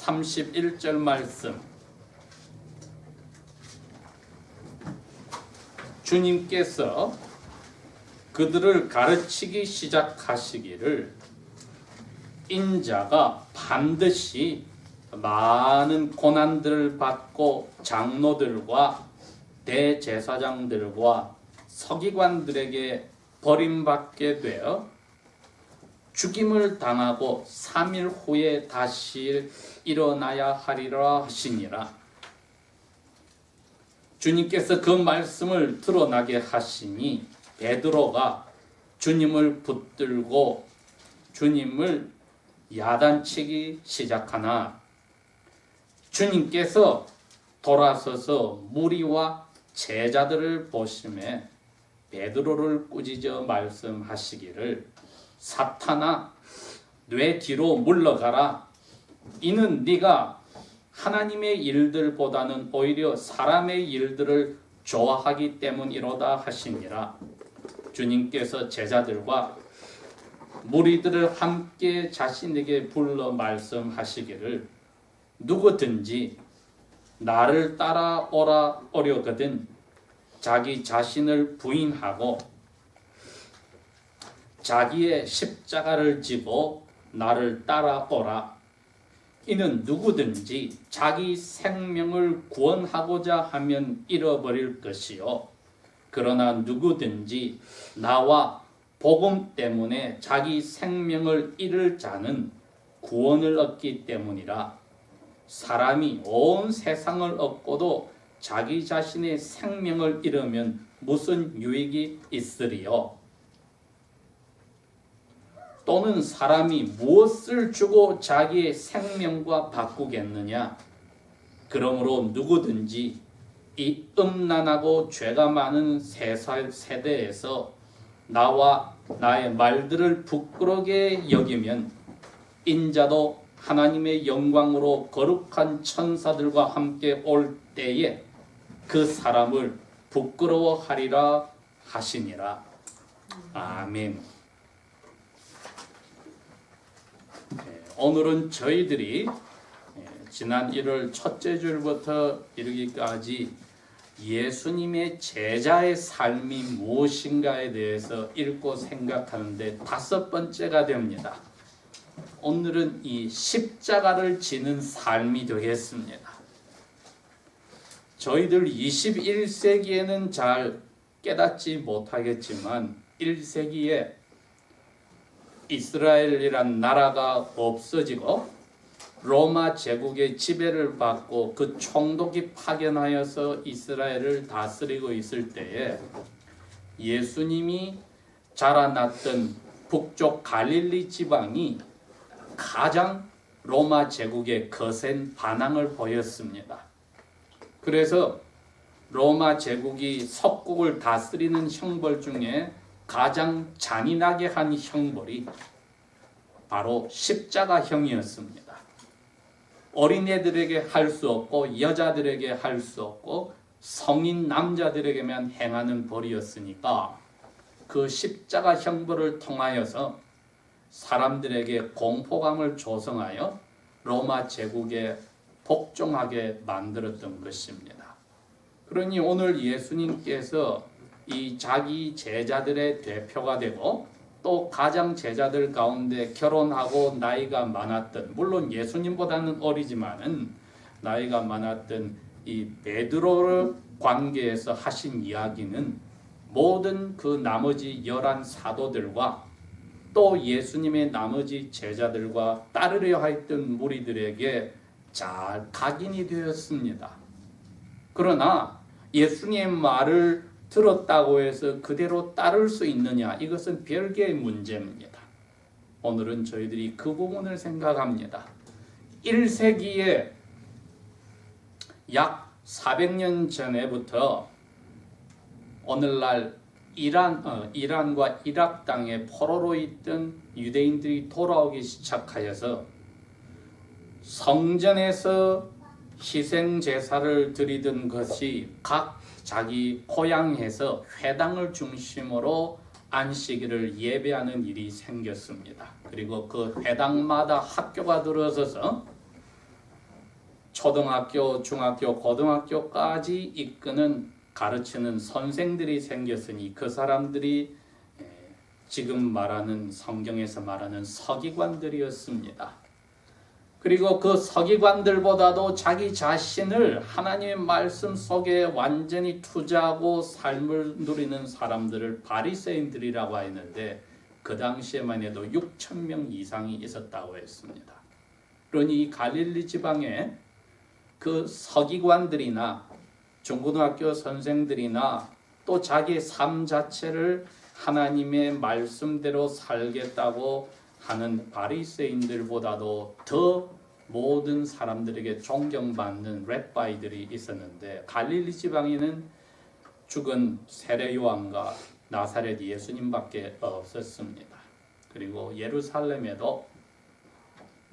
31절 말씀. 주님께서 그들을 가르치기 시작하시기를 인자가 반드시 많은 고난들을 받고 장로들과 대제사장들과 서기관들에게 버림받게 되어 죽임을 당하고 3일 후에 다시 일어나야 하리라 하시니라. 주님께서 그 말씀을 드러나게 하시니 베드로가 주님을 붙들고 주님을 야단치기 시작하나 주님께서 돌아서서 무리와 제자들을 보시매 베드로를 꾸짖어 말씀하시기를 사탄아 뇌 뒤로 물러가라. 이는 네가 하나님의 일들보다는 오히려 사람의 일들을 좋아하기 때문이로다 하시니라. 주님께서 제자들과 무리들을 함께 자신에게 불러 말씀하시기를 누구든지 나를 따라오려거든 자기 자신을 부인하고 자기의 십자가를 지고 나를 따라오라. 이는 누구든지 자기 생명을 구원하고자 하면 잃어버릴 것이요 그러나 누구든지 나와 복음 때문에 자기 생명을 잃을 자는 구원을 얻기 때문이라. 사람이 온 세상을 얻고도 자기 자신의 생명을 잃으면 무슨 유익이 있으리요? 또는 사람이 무엇을 주고 자기의 생명과 바꾸겠느냐? 그러므로 누구든지 이 음란하고 죄가 많은 세대에서 나와 나의 말들을 부끄럽게 여기면 인자도 하나님의 영광으로 거룩한 천사들과 함께 올 때에 그 사람을 부끄러워하리라 하시니라. 아멘. 오늘은 저희들이 지난 1월 첫째 줄부터 이르기까지 예수님의 제자의 삶이 무엇인가에 대해서 읽고 생각하는데 5번째가 됩니다. 오늘은 이 십자가를 지는 삶이 되겠습니다. 저희들 21세기에는 잘 깨닫지 못하겠지만 1세기에 이스라엘이란 나라가 없어지고 로마 제국의 지배를 받고 그 총독이 파견하여서 이스라엘을 다스리고 있을 때에 예수님이 자라났던 북쪽 갈릴리 지방이 가장 로마 제국에 거센 반항을 보였습니다. 그래서 로마 제국이 석국을 다스리는 형벌 중에 가장 잔인하게 한 형벌이 바로 십자가형이었습니다. 어린애들에게 할 수 없고 여자들에게 할 수 없고 성인 남자들에게만 행하는 벌이었으니까 그 십자가 형벌을 통하여서 사람들에게 공포감을 조성하여 로마 제국에 복종하게 만들었던 것입니다. 그러니 오늘 예수님께서 이 자기 제자들의 대표가 되고 또 가장 제자들 가운데 결혼하고 나이가 많았던, 물론 예수님보다는 어리지만은 나이가 많았던 이 베드로를 관계에서 하신 이야기는 모든 그 나머지 11 사도들과 또 예수님의 나머지 제자들과 따르려 했던 무리들에게 잘 각인이 되었습니다. 그러나 예수님의 말을 들었다고 해서 그대로 따를 수 있느냐, 이것은 별개의 문제입니다. 오늘은 저희들이 그 부분을 생각합니다. 1세기에 약 400년 전에부터 오늘날 이란과 이락 땅에 포로로 있던 유대인들이 돌아오기 시작하여서 성전에서 희생 제사를 드리던 것이 각 자기 고향에서 회당을 중심으로 안식일을 예배하는 일이 생겼습니다. 그리고 그 회당마다 학교가 들어서서 초등학교, 중학교, 고등학교까지 이끄는 가르치는 선생들이 생겼으니 그 사람들이 지금 말하는 성경에서 말하는 서기관들이었습니다. 그리고 그 서기관들보다도 자기 자신을 하나님의 말씀 속에 완전히 투자하고 삶을 누리는 사람들을 바리새인들이라고 했는데 그 당시에만 해도 6천 명 이상이 있었다고 했습니다. 그러니 이 갈릴리 지방에 그 서기관들이나 중고등학교 선생들이나 또 자기의 삶 자체를 하나님의 말씀대로 살겠다고 하는 바리새인들보다도 더 모든 사람들에게 존경받는 랩바이들이 있었는데 갈릴리 지방에는 죽은 세례 요한과 나사렛 예수님밖에 없었습니다. 그리고 예루살렘에도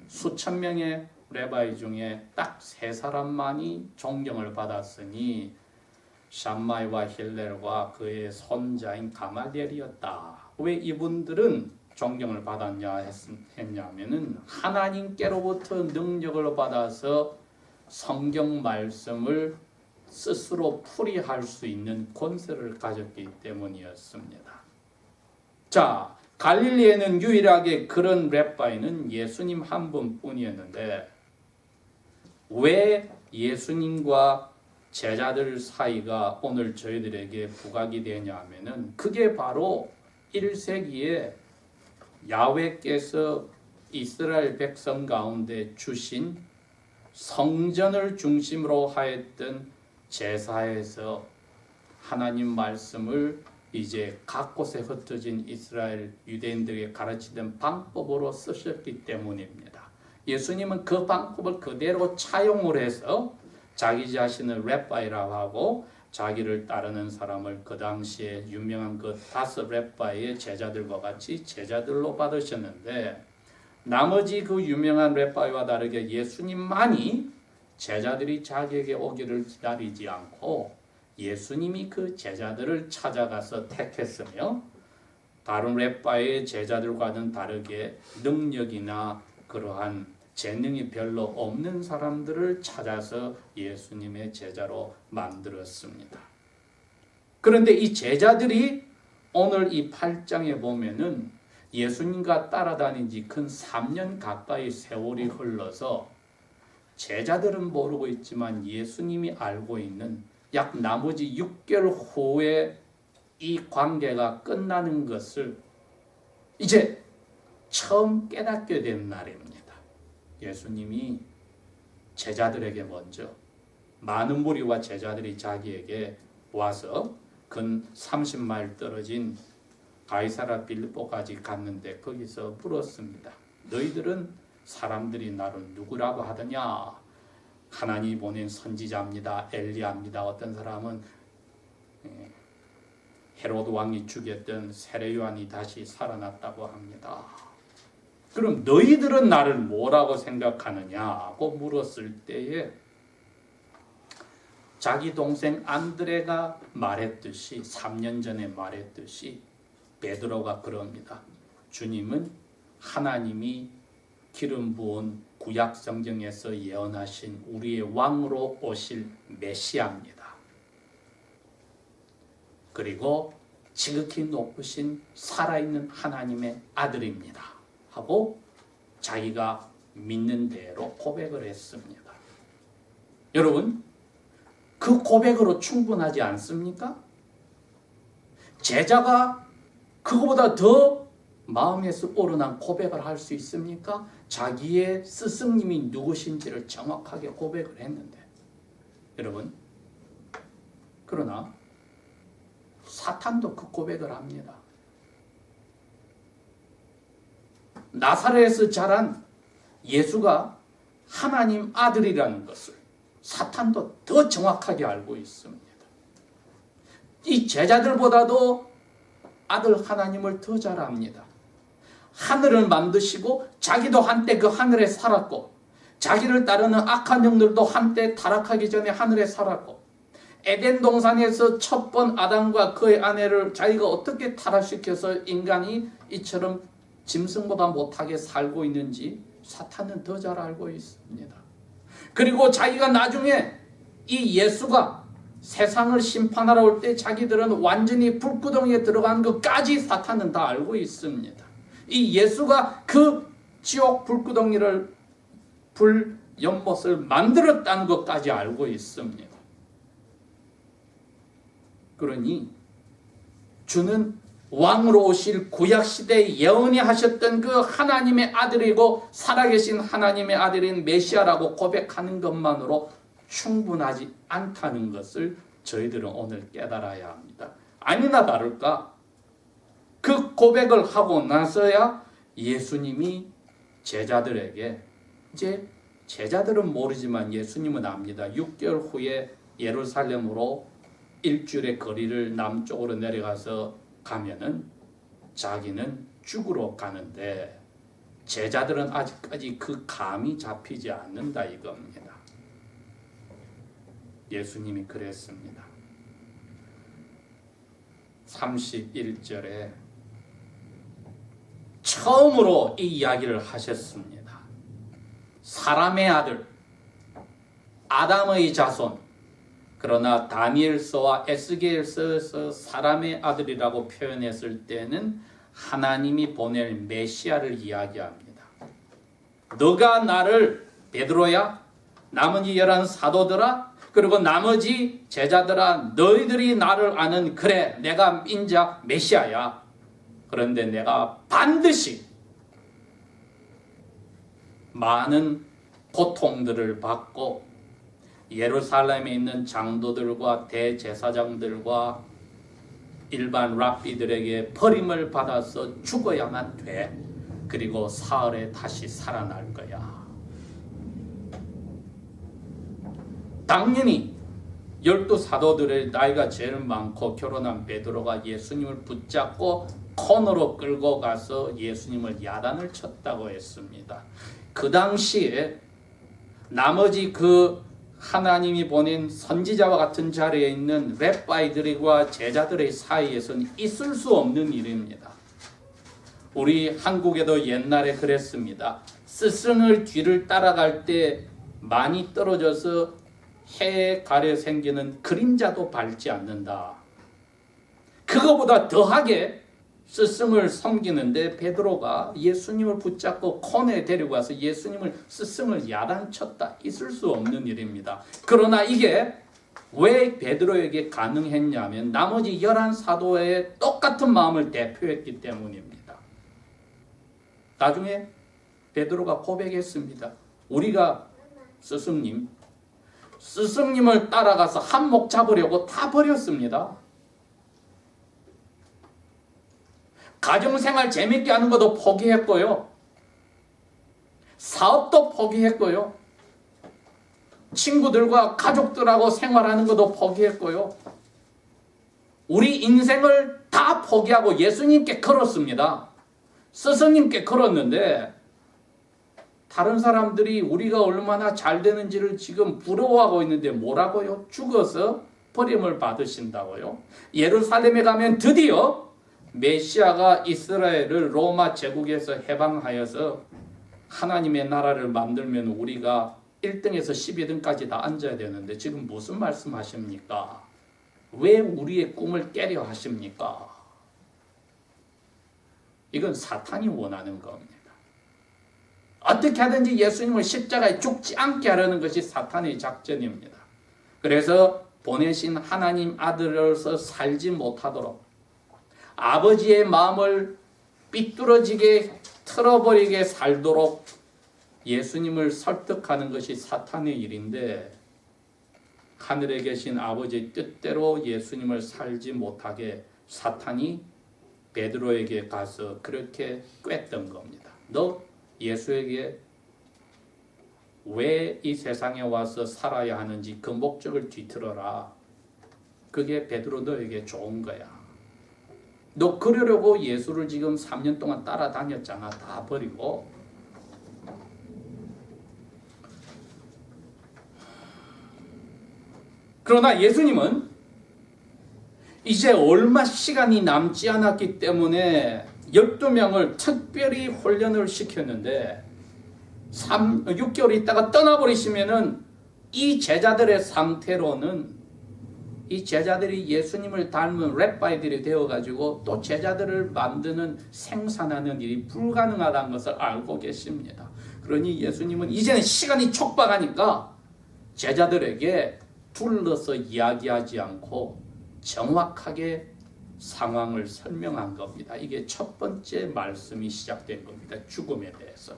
수천 명의 레바이 중에 딱 세 사람만이 존경을 받았으니 샴마이와 힐렐과 그의 손자인 가말리엘이었다. 왜 이분들은 존경을 받았냐 했냐면은 하나님께로부터 능력을 받아서 성경 말씀을 스스로 풀이할 수 있는 권세를 가졌기 때문이었습니다. 자, 갈릴리에는 유일하게 그런 랩바이는 예수님 한 분뿐이었는데 왜 예수님과 제자들 사이가 오늘 저희들에게 부각이 되냐면은 그게 바로 1세기에 야훼께서 이스라엘 백성 가운데 주신 성전을 중심으로 하였던 제사에서 하나님 말씀을 이제 각 곳에 흩어진 이스라엘 유대인들에게 가르치던 방법으로 쓰셨기 때문입니다. 예수님은 그 방법을 그대로 차용을 해서 자기 자신을 랩바이라고 하고 자기를 따르는 사람을 그 당시에 유명한 그 5 랩바이의 제자들과 같이 제자들로 받으셨는데 나머지 그 유명한 랩바이와 다르게 예수님만이 제자들이 자기에게 오기를 기다리지 않고 예수님이 그 제자들을 찾아가서 택했으며 다른 랩바이의 제자들과는 다르게 능력이나 그러한 재능이 별로 없는 사람들을 찾아서 예수님의 제자로 만들었습니다. 그런데 이 제자들이 오늘 이 8장에 보면은 예수님과 따라다닌 지 근 3년 가까이 세월이 흘러서 제자들은 모르고 있지만 예수님이 알고 있는 약 나머지 6개월 후에 이 관계가 끝나는 것을 이제 처음 깨닫게 된 날입니다. 예수님이 제자들에게 먼저 많은 무리와 제자들이 자기에게 와서 근 30마일 떨어진 가이사라 빌립보까지 갔는데 거기서 물었습니다. 너희들은 사람들이 나를 누구라고 하더냐? 하나님이 보낸 선지자입니다. 엘리야입니다. 어떤 사람은 헤로드 왕이 죽였던 세례 요한이 다시 살아났다고 합니다. 그럼 너희들은 나를 뭐라고 생각하느냐고 물었을 때에 자기 동생 안드레가 말했듯이 3년 전에 말했듯이 베드로가 그럽니다. 주님은 하나님이 기름 부은 구약 성경에서 예언하신 우리의 왕으로 오실 메시아입니다. 그리고 지극히 높으신 살아있는 하나님의 아들입니다. 하고 자기가 믿는 대로 고백을 했습니다. 여러분, 그 고백으로 충분하지 않습니까? 제자가 그거보다 더 마음에서 오르난 고백을 할 수 있습니까? 자기의 스승님이 누구신지를 정확하게 고백을 했는데 여러분, 그러나 사탄도 그 고백을 합니다. 나사렛에서 자란 예수가 하나님 아들이라는 것을 사탄도 더 정확하게 알고 있습니다. 이 제자들보다도 아들 하나님을 더 잘 압니다. 하늘을 만드시고 자기도 한때 그 하늘에 살았고 자기를 따르는 악한 영들도 한때 타락하기 전에 하늘에 살았고 에덴 동산에서 첫 번 아담과 그의 아내를 자기가 어떻게 타락시켜서 인간이 이처럼 짐승보다 못하게 살고 있는지 사탄은 더 잘 알고 있습니다. 그리고 자기가 나중에 이 예수가 세상을 심판하러 올 때 자기들은 완전히 불구덩이에 들어간 것까지 사탄은 다 알고 있습니다. 이 예수가 그 지옥 불구덩이를 불 연못을 만들었다는 것까지 알고 있습니다. 그러니 주는 왕으로 오실 구약시대에 예언이 하셨던 그 하나님의 아들이고 살아계신 하나님의 아들인 메시아라고 고백하는 것만으로 충분하지 않다는 것을 저희들은 오늘 깨달아야 합니다. 아니나 다를까 그 고백을 하고 나서야 예수님이 제자들에게, 이제 제자들은 모르지만 예수님은 압니다. 6개월 후에 예루살렘으로 일주일의 거리를 남쪽으로 내려가서 가면은 자기는 죽으러 가는데 제자들은 아직까지 그 감이 잡히지 않는다 이겁니다. 예수님이 그랬습니다. 31절에 처음으로 이 이야기를 하셨습니다. 사람의 아들, 아담의 자손, 그러나 다니엘서와 에스겔서에서 사람의 아들이라고 표현했을 때는 하나님이 보낼 메시아를 이야기합니다. 너가 나를, 베드로야, 나머지 11 사도들아, 그리고 나머지 제자들아, 너희들이 나를 아는, 그래 내가 인자 메시아야. 그런데 내가 반드시 많은 고통들을 받고 예루살렘에 있는 장도들과 대제사장들과 일반 랍비들에게 버림을 받아서 죽어야만 돼. 그리고 사흘에 다시 살아날 거야. 당연히 12사도들의 나이가 제일 많고 결혼한 베드로가 예수님을 붙잡고 코너로 끌고 가서 예수님을 야단을 쳤다고 했습니다. 그 당시에 나머지 그 하나님이 보낸 선지자와 같은 자리에 있는 랩바이들과 제자들의 사이에서는 있을 수 없는 일입니다. 우리 한국에도 옛날에 그랬습니다. 스승을 뒤를 따라갈 때 많이 떨어져서 해에 가려 생기는 그림자도 밟지 않는다. 그거보다 더하게 스승을 섬기는데 베드로가 예수님을 붙잡고 코너에 데리고 와서 예수님을 스승을 야단쳤다. 있을 수 없는 일입니다. 그러나 이게 왜 베드로에게 가능했냐면 나머지 11사도의 똑같은 마음을 대표했기 때문입니다. 나중에 베드로가 고백했습니다. 우리가 스승님을 따라가서 한몫 잡으려고 다 버렸습니다. 가정생활 재밌게 하는 것도 포기했고요. 사업도 포기했고요. 친구들과 가족들하고 생활하는 것도 포기했고요. 우리 인생을 다 포기하고 예수님께 걸었습니다. 스승님께 걸었는데 다른 사람들이 우리가 얼마나 잘 되는지를 지금 부러워하고 있는데 뭐라고요? 죽어서 버림을 받으신다고요? 예루살렘에 가면 드디어 메시아가 이스라엘을 로마 제국에서 해방하여서 하나님의 나라를 만들면 우리가 1등에서 12등까지 다 앉아야 되는데 지금 무슨 말씀하십니까? 왜 우리의 꿈을 깨려 하십니까? 이건 사탄이 원하는 겁니다. 어떻게 하든지 예수님을 십자가에 죽지 않게 하려는 것이 사탄의 작전입니다. 그래서 보내신 하나님 아들로서 살지 못하도록 아버지의 마음을 삐뚤어지게 틀어버리게 살도록 예수님을 설득하는 것이 사탄의 일인데 하늘에 계신 아버지의 뜻대로 예수님을 살지 못하게 사탄이 베드로에게 가서 그렇게 꿰던 겁니다. 너 예수에게 왜 이 세상에 와서 살아야 하는지 그 목적을 뒤틀어라. 그게 베드로 너에게 좋은 거야. 너 그러려고 예수를 지금 3년 동안 따라다녔잖아. 다 버리고. 그러나 예수님은 이제 얼마 시간이 남지 않았기 때문에 12명을 특별히 훈련을 시켰는데 6개월 있다가 떠나버리시면은 이 제자들의 상태로는 이 제자들이 예수님을 닮은 랩바이들이 되어가지고 또 제자들을 만드는 생산하는 일이 불가능하다는 것을 알고 계십니다. 그러니 예수님은 이제는 시간이 촉박하니까 제자들에게 둘러서 이야기하지 않고 정확하게 상황을 설명한 겁니다. 이게 첫 번째 말씀이 시작된 겁니다. 죽음에 대해서.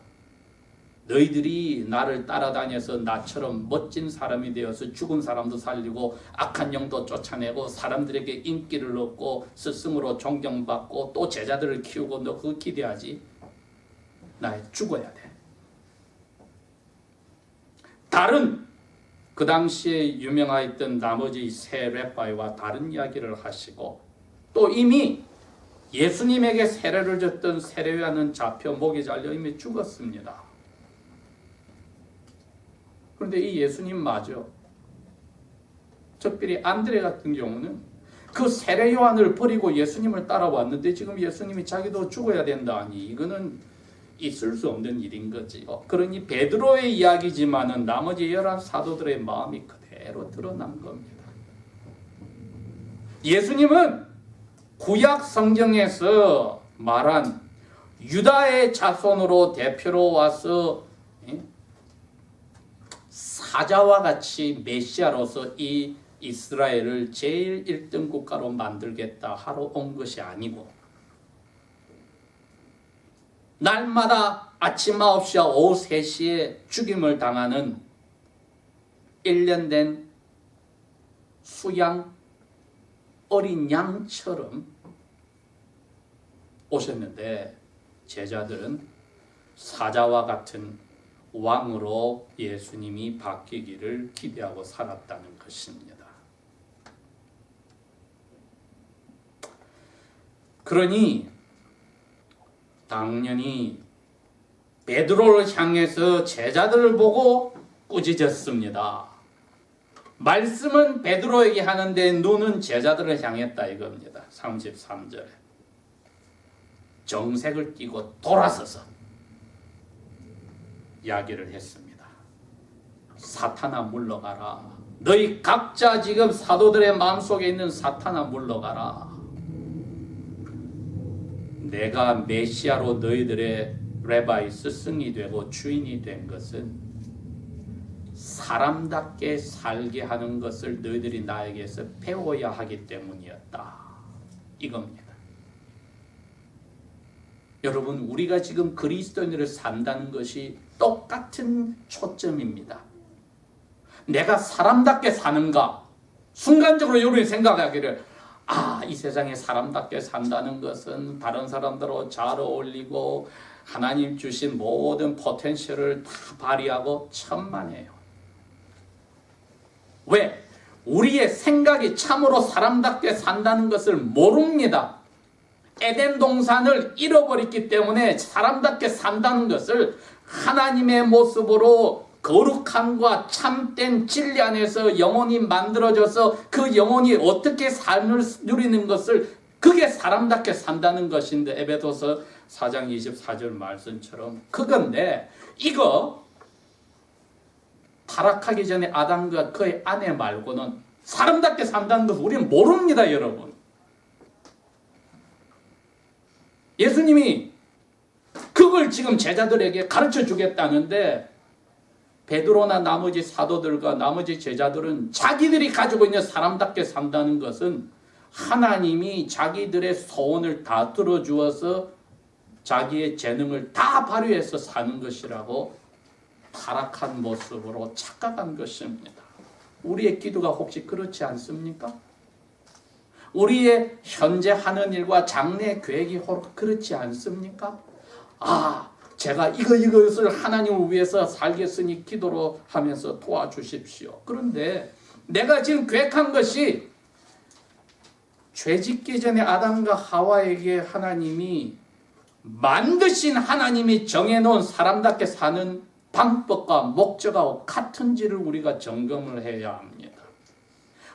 너희들이 나를 따라다녀서 나처럼 멋진 사람이 되어서 죽은 사람도 살리고 악한 영도 쫓아내고 사람들에게 인기를 얻고 스승으로 존경받고 또 제자들을 키우고 너 그거 기대하지? 나 죽어야 돼. 다른 그 당시에 유명했던 나머지 세 랩바이와 다른 이야기를 하시고 또 이미 예수님에게 세례를 줬던 세례요한은 잡혀 목에 잘려 이미 죽었습니다. 그런데 이 예수님마저 특별히 안드레 같은 경우는 그 세례 요한을 버리고 예수님을 따라왔는데 지금 예수님이 자기도 죽어야 된다니 이거는 있을 수 없는 일인 거지요. 그러니 베드로의 이야기지만은 나머지 11 사도들의 마음이 그대로 드러난 겁니다. 예수님은 구약 성경에서 말한 유다의 자손으로 대표로 와서 사자와 같이 메시아로서 이 이스라엘을 제일 1등 국가로 만들겠다 하러 온 것이 아니고 날마다 아침 9시와 오후 3시에 죽임을 당하는 1년 된 수양 어린 양처럼 오셨는데 제자들은 사자와 같은 왕으로 예수님이 바뀌기를 기대하고 살았다는 것입니다. 그러니 당연히 베드로를 향해서 제자들을 보고 꾸짖었습니다. 말씀은 베드로에게 하는데 눈은 제자들을 향했다 이겁니다. 33절에 정색을 띠고 돌아서서 이야기를 했습니다. 사탄아 물러가라. 너희 각자 지금 사도들의 마음속에 있는 사탄아 물러가라. 내가 메시아로 너희들의 레바이 스승이 되고 주인이 된 것은 사람답게 살게 하는 것을 너희들이 나에게서 배워야 하기 때문이었다. 이겁니다. 여러분, 우리가 지금 그리스도인으로 산다는 것이 똑같은 초점입니다. 내가 사람답게 사는가? 순간적으로 여러분이 생각하기를 이 세상에 사람답게 산다는 것은 다른 사람들하고 잘 어울리고 하나님 주신 모든 포텐셜을 다 발휘하고 천만에요. 왜? 우리의 생각이 참으로 사람답게 산다는 것을 모릅니다. 에덴 동산을 잃어버렸기 때문에 사람답게 산다는 것을 하나님의 모습으로 거룩함과 참된 진리 안에서 영혼이 만들어져서 그 영혼이 어떻게 삶을 누리는 것을 그게 사람답게 산다는 것인데 에베소서 4장 24절 말씀처럼 그건데 이거 타락하기 전에 아담과 그의 아내 말고는 사람답게 산다는 것을 우리는 모릅니다, 여러분. 예수님이 그걸 지금 제자들에게 가르쳐 주겠다는데 베드로나 나머지 사도들과 나머지 제자들은 자기들이 가지고 있는 사람답게 산다는 것은 하나님이 자기들의 소원을 다 들어주어서 자기의 재능을 다 발휘해서 사는 것이라고 타락한 모습으로 착각한 것입니다. 우리의 기도가 혹시 그렇지 않습니까? 우리의 현재 하는 일과 장래 계획이 그렇지 않습니까? 제가 이것을 하나님을 위해서 살겠으니 기도로 하면서 도와주십시오. 그런데 내가 지금 계획한 것이 죄짓기 전에 아담과 하와에게 하나님이 만드신 하나님이 정해놓은 사람답게 사는 방법과 목적하고 같은지를 우리가 점검을 해야 합니다.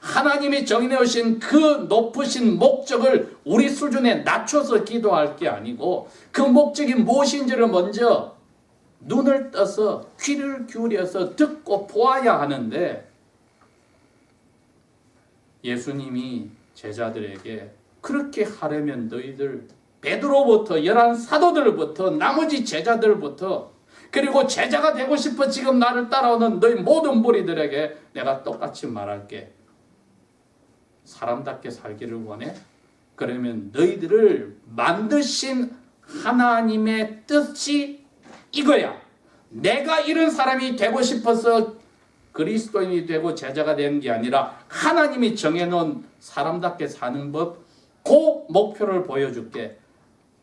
하나님이 정해놓으신 그 높으신 목적을 우리 수준에 낮춰서 기도할 게 아니고 그 목적이 무엇인지를 먼저 눈을 떠서 귀를 기울여서 듣고 보아야 하는데 예수님이 제자들에게 그렇게 하려면 너희들 베드로부터 11 사도들부터 나머지 제자들부터 그리고 제자가 되고 싶어 지금 나를 따라오는 너희 모든 무리들에게 내가 똑같이 말할게. 사람답게 살기를 원해? 그러면 너희들을 만드신 하나님의 뜻이 이거야. 내가 이런 사람이 되고 싶어서 그리스도인이 되고 제자가 되는 게 아니라 하나님이 정해놓은 사람답게 사는 법, 그 목표를 보여줄게.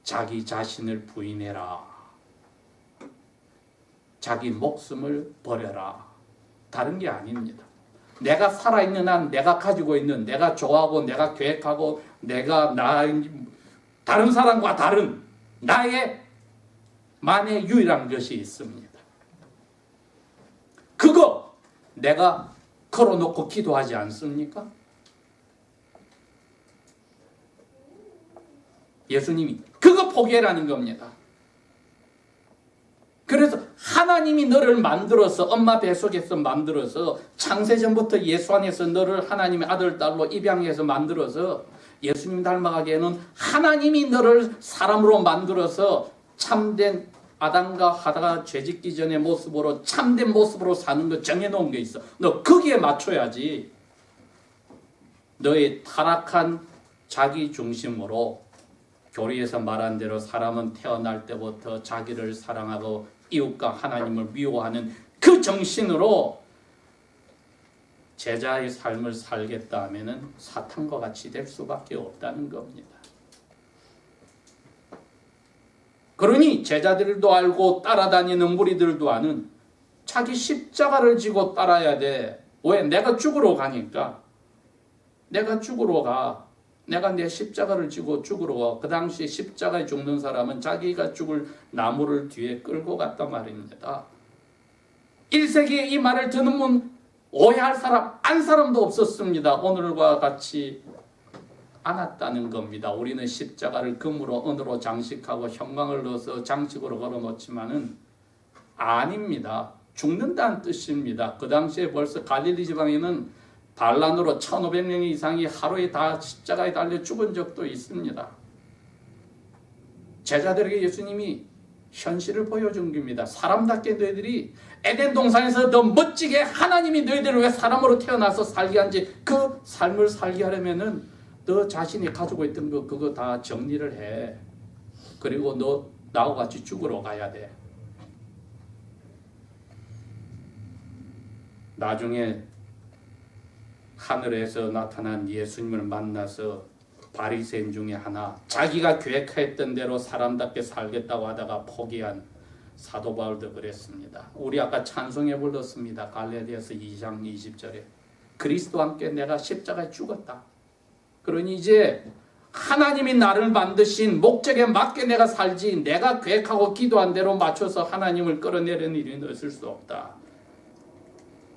자기 자신을 부인해라. 자기 목숨을 버려라. 다른 게 아닙니다. 내가 살아있는 한 내가 가지고 있는, 내가 좋아하고 내가 계획하고 내가 다른 사람과 다른 나의 만의 유일한 것이 있습니다. 그거 내가 걸어놓고 기도하지 않습니까? 예수님이 그거 포기해라는 겁니다. 그래서 하나님이 너를 만들어서 엄마 뱃속에서 만들어서 창세전부터 예수 안에서 너를 하나님의 아들 딸로 입양해서 만들어서 예수님 닮아가기에는 하나님이 너를 사람으로 만들어서 참된 아담과 하다가 죄짓기 전의 모습으로 참된 모습으로 사는 거 정해놓은 게 있어. 너 거기에 맞춰야지. 너의 타락한 자기 중심으로 교리에서 말한 대로 사람은 태어날 때부터 자기를 사랑하고 이웃과 하나님을 미워하는 그 정신으로 제자의 삶을 살겠다 하면은 사탄과 같이 될 수밖에 없다는 겁니다. 그러니 제자들도 알고 따라다니는 무리들도 아는 자기 십자가를 지고 따라야 돼. 왜? 내가 죽으러 가니까. 내가 죽으러 가. 내가 내 십자가를 지고 죽으러 가. 그 당시 십자가에 죽는 사람은 자기가 죽을 나무를 뒤에 끌고 갔단 말입니다. 1세기에 이 말을 듣는 분 오해할 사람, 안 사람도 없었습니다. 오늘과 같이 않았다는 겁니다. 우리는 십자가를 금으로 은으로 장식하고 형광을 넣어서 장식으로 걸어놓지만은 아닙니다. 죽는다는 뜻입니다. 그 당시에 벌써 갈릴리 지방에는 반란으로 1500명 이상이 하루에 다 십자가에 달려 죽은 적도 있습니다. 제자들에게 예수님이 현실을 보여준 겁니다. 사람답게 너희들이 에덴 동산에서 더 멋지게 하나님이 너희들을 왜 사람으로 태어나서 살게 한지 그 삶을 살게 하려면은 너 자신이 가지고 있던 거 그거 다 정리를 해. 그리고 너 나와 같이 죽으러 가야 돼. 나중에 하늘에서 나타난 예수님을 만나서 바리새인 중에 하나 자기가 계획했던 대로 사람답게 살겠다고 하다가 포기한 사도 바울도 그랬습니다. 우리 아까 찬송에 불렀습니다. 갈라디아서 2장 20절에 그리스도와 함께 내가 십자가에 죽었다. 그러니 이제 하나님이 나를 만드신 목적에 맞게 내가 살지 내가 계획하고 기도한 대로 맞춰서 하나님을 끌어내리는 일은 있을 수 없다.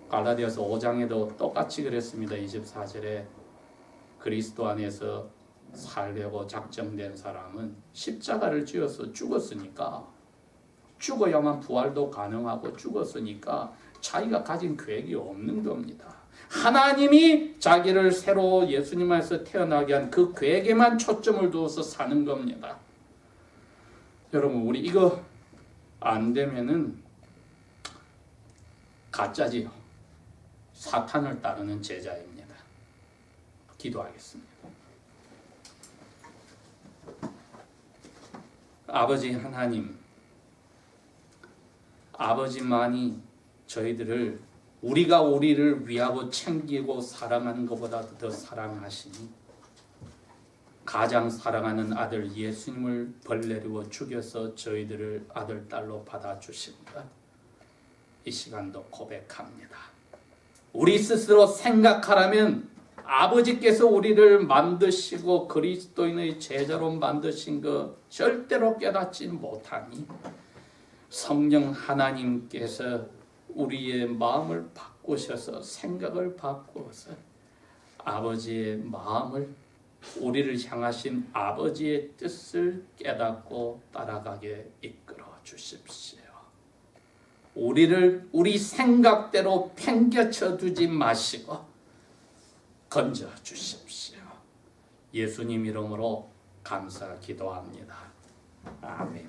갈라디아서 5장에도 똑같이 그랬습니다. 24절에 그리스도 안에서 살려고 작정된 사람은 십자가를 지어서 죽었으니까 죽어야만 부활도 가능하고 죽었으니까 자기가 가진 계획이 없는 겁니다. 하나님이 자기를 새로 예수님 안에서 태어나게 한 그 계획에만 초점을 두어서 사는 겁니다. 여러분 우리 이거 안 되면은 가짜지요. 사탄을 따르는 제자입니다. 기도하겠습니다. 아버지 하나님, 아버지만이 저희들을 우리가 우리를 위하고 챙기고 사랑하는 것보다 더 사랑하시니 가장 사랑하는 아들 예수님을 벌내리고 죽여서 저희들을 아들 딸로 받아주십니다. 이 시간도 고백합니다. 우리 스스로 생각하라면 아버지께서 우리를 만드시고 그리스도인의 제자로 만드신 것 절대로 깨닫지 못하니 성령 하나님께서 우리의 마음을 바꾸셔서 생각을 바꾸어서 아버지의 마음을 우리를 향하신 아버지의 뜻을 깨닫고 따라가게 이끌어 주십시오. 우리를 우리 생각대로 팽개쳐 두지 마시고 건져 주십시오. 예수님 이름으로 감사 기도합니다. 아멘.